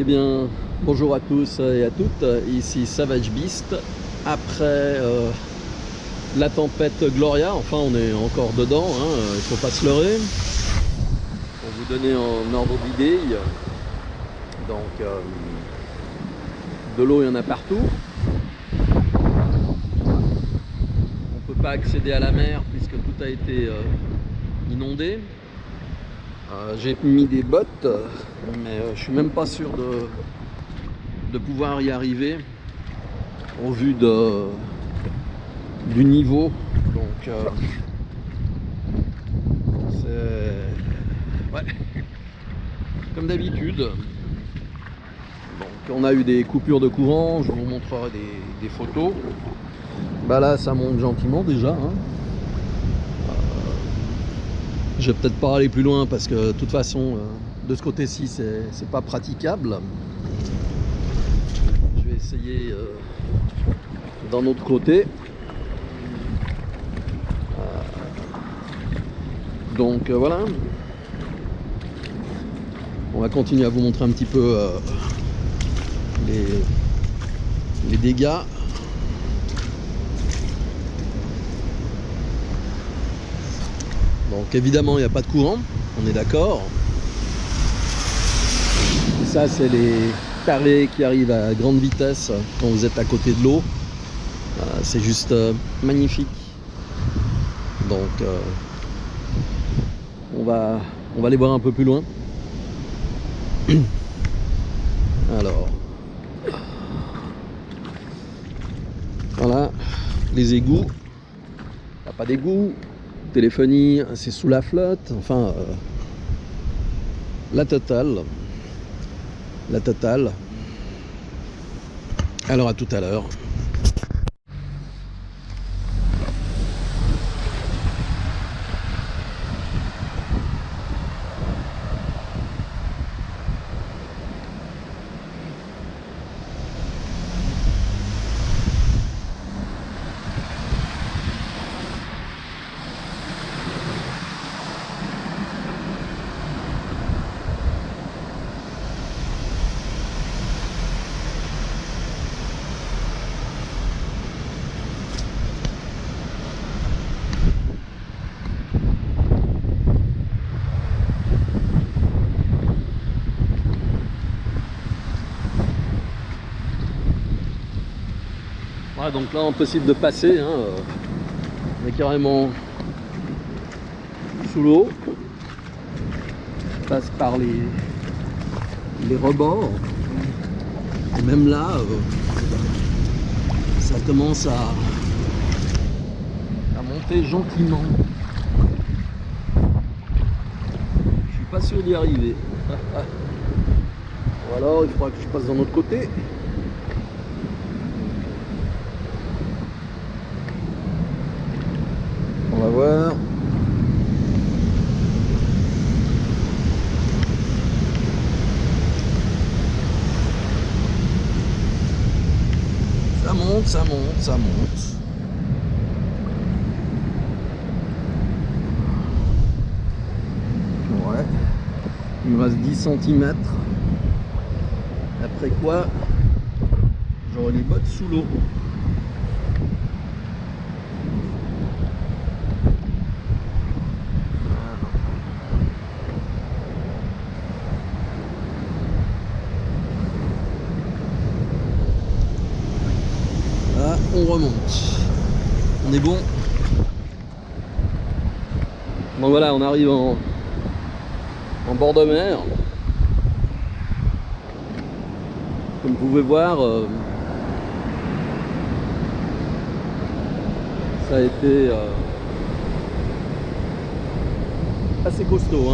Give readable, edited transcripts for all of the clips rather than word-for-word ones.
Eh bien, bonjour à tous et à toutes, ici Savage Beast. Après la tempête Gloria, enfin on est encore dedans, il ne faut pas se leurrer. Pour vous donner un ordre d'idée, donc de l'eau il y en a partout. On ne peut pas accéder à la mer puisque tout a été inondé. J'ai mis des bottes, mais je suis même pas sûr de pouvoir y arriver au vu du niveau. Donc c'est ouais, comme d'habitude. Donc on a eu des coupures de courant, je vous montrerai des photos. Bah là ça monte gentiment déjà. Je vais peut-être pas aller plus loin parce que de toute façon de ce côté-ci c'est pas praticable. Je vais essayer d'un autre côté. Donc voilà. On va continuer à vous montrer un petit peu les dégâts. Donc évidemment il n'y a pas de courant, on est d'accord. Ça c'est les tarés qui arrivent à grande vitesse quand vous êtes à côté de l'eau. C'est juste magnifique. Donc on va aller voir un peu plus loin. Alors voilà les égouts. Il n'y a pas d'égout. Téléphonie, c'est sous la flotte, enfin la totale. Alors à tout à l'heure. Voilà, donc là impossible de passer, on est carrément sous l'eau. On passe par les rebords. Et même là, ça commence à monter gentiment. Je suis pas sûr d'y arriver. Ou alors il faudra que je passe d'un autre côté. On va voir. Ça monte. Ouais. Il me reste 10 cm. Après quoi, j'aurai les bottes sous l'eau. On remonte, on est bon. Donc voilà, on arrive en bord de mer. Comme vous pouvez voir, ça a été assez costaud,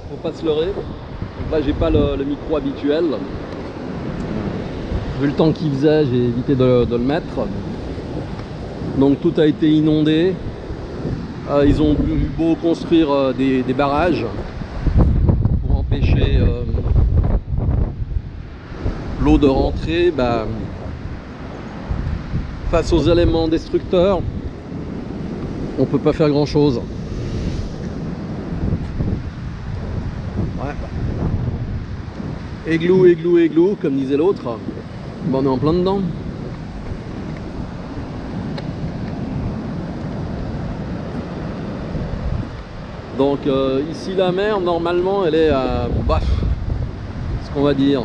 faut pas se leurrer. Donc là j'ai pas le micro habituel. Vu le temps qu'il faisait, j'ai évité de le mettre. Donc tout a été inondé. Ils ont eu beau construire des barrages pour empêcher l'eau de rentrer. Face aux éléments destructeurs, on peut pas faire grand chose. Ouais. Églou, églou, églou, comme disait l'autre. Bon, on est en plein dedans. Donc ici la mer, normalement, elle est à, ce qu'on va dire,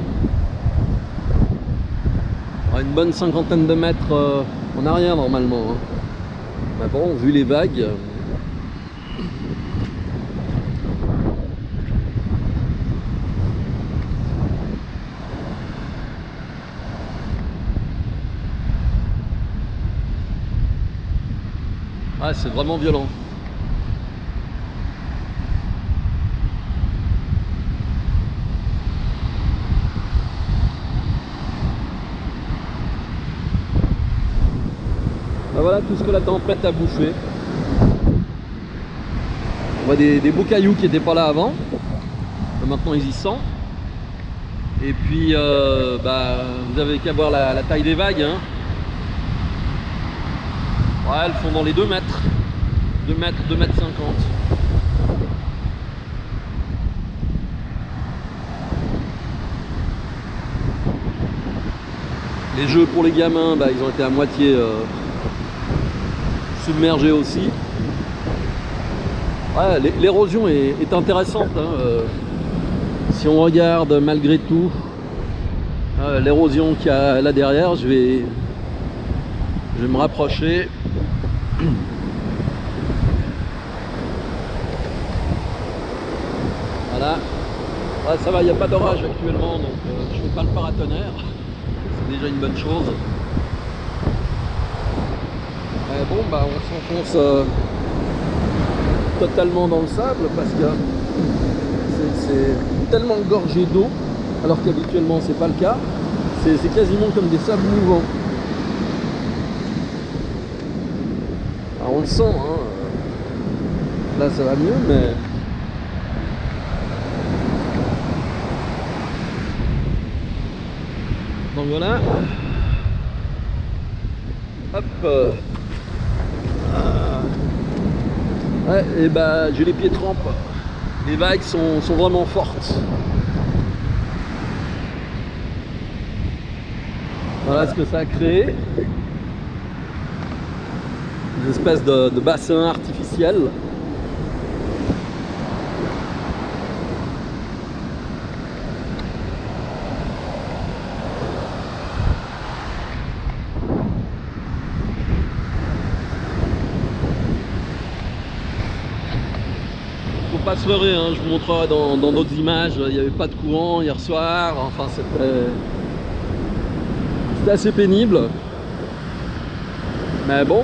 à une bonne cinquantaine de mètres en arrière normalement. Hein. Mais bon, vu les vagues. Ah, c'est vraiment violent. Ben voilà tout ce que la tempête a bouffé. On voit des beaux cailloux qui n'étaient pas là avant. Maintenant ils y sont. Et puis vous avez qu'à voir la taille des vagues. Hein. Ouais, elles font dans les 2 mètres. 2 mètres, 2 mètres 50. Les jeux pour les gamins, ils ont été à moitié submergés aussi. Ouais, l'érosion est intéressante. Hein. Si on regarde malgré tout l'érosion qu'il y a là derrière, je vais me rapprocher. Voilà. Ah, ça va, il n'y a pas d'orage actuellement, donc je ne fais pas le paratonnerre. C'est déjà une bonne chose. Bon, on s'enfonce totalement dans le sable parce que c'est tellement gorgé d'eau, alors qu'habituellement c'est pas le cas. C'est quasiment comme des sables mouvants. Alors on le sent, hein. Là ça va mieux, mais donc voilà. Hop. Ouais, et j'ai les pieds trempes. Les vagues sont vraiment fortes. Voilà ce que ça a créé. Une espèce de bassin artificiel. Faut pas se leurrer, hein, je vous montrerai dans d'autres images. Il n'y avait pas de courant hier soir. Enfin, c'était assez pénible. Mais bon,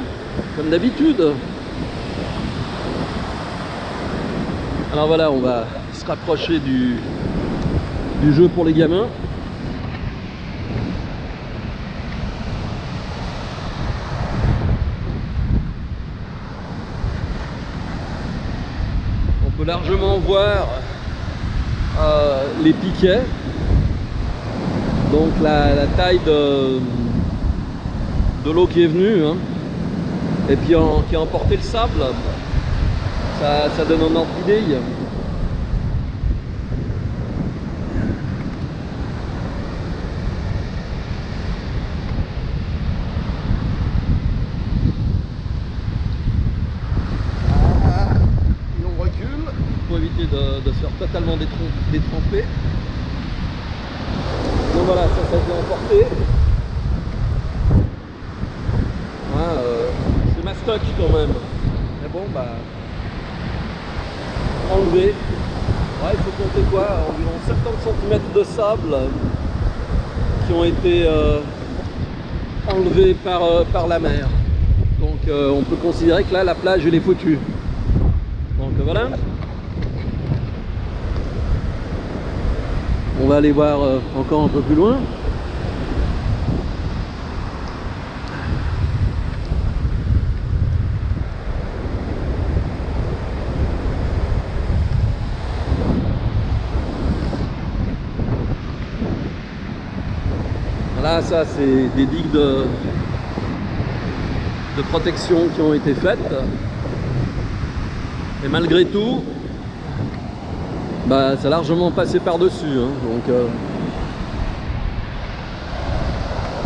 comme d'habitude. Alors voilà, on va se rapprocher du jeu pour les gamins. On peut largement voir les piquets. Donc la taille de l'eau qui est venue, hein, et puis qui a emporté le sable, ça donne un ordre d'idée. Et on recule pour éviter de se faire totalement détremper. Donc voilà, ça a été emporté. C'est mastoc quand même. Mais bon, enlevé. Ouais, il faut compter quoi? Environ 70 cm de sable qui ont été enlevés par la mer. Donc on peut considérer que là, la plage, elle est foutue. Donc voilà. On va aller voir encore un peu plus loin. Là, ça, c'est des digues de protection qui ont été faites. Et malgré tout, ça a largement passé par-dessus. Hein. Donc,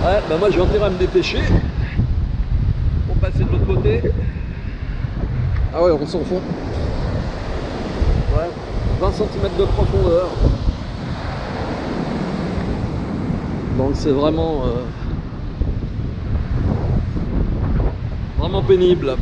Ouais, bah moi j'ai intérêt à me dépêcher pour passer de l'autre côté. Ah ouais, on s'en fout. Ouais, 20 cm de profondeur. Donc c'est vraiment vraiment pénible.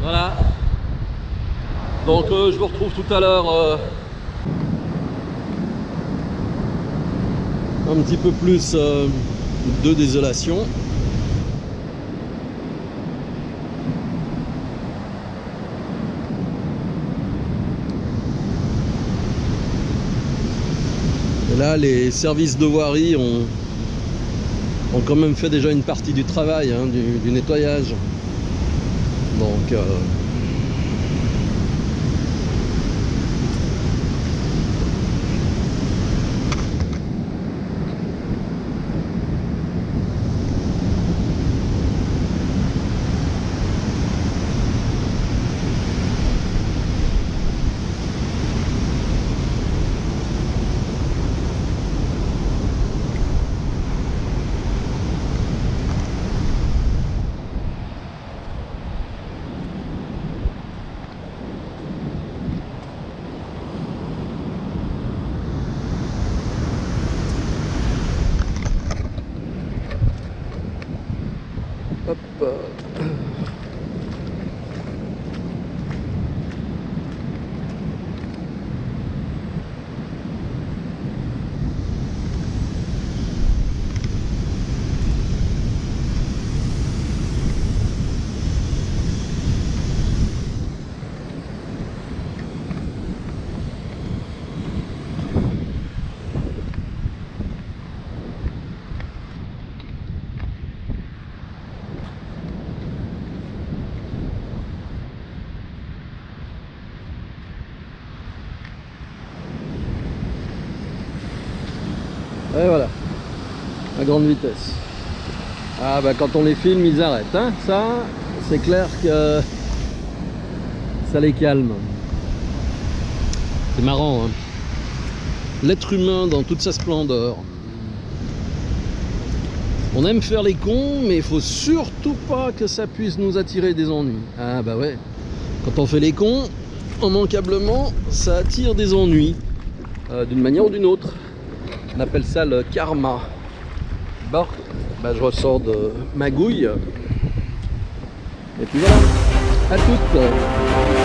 Voilà. Donc je vous retrouve tout à l'heure un petit peu plus de désolation. Et là, les services de voirie ont quand même fait déjà une partie du travail, hein, du nettoyage. Donc hop. Et voilà, à grande vitesse. Ah bah quand on les filme, ils arrêtent, hein. Ça, c'est clair que ça les calme. C'est marrant, hein. L'être humain dans toute sa splendeur. On aime faire les cons, mais il faut surtout pas que ça puisse nous attirer des ennuis. Ah bah ouais, quand on fait les cons, immanquablement, ça attire des ennuis, d'une manière ou d'une autre. On appelle ça le karma. Bon, bah je ressors de ma gouille. Et puis voilà, à toutes.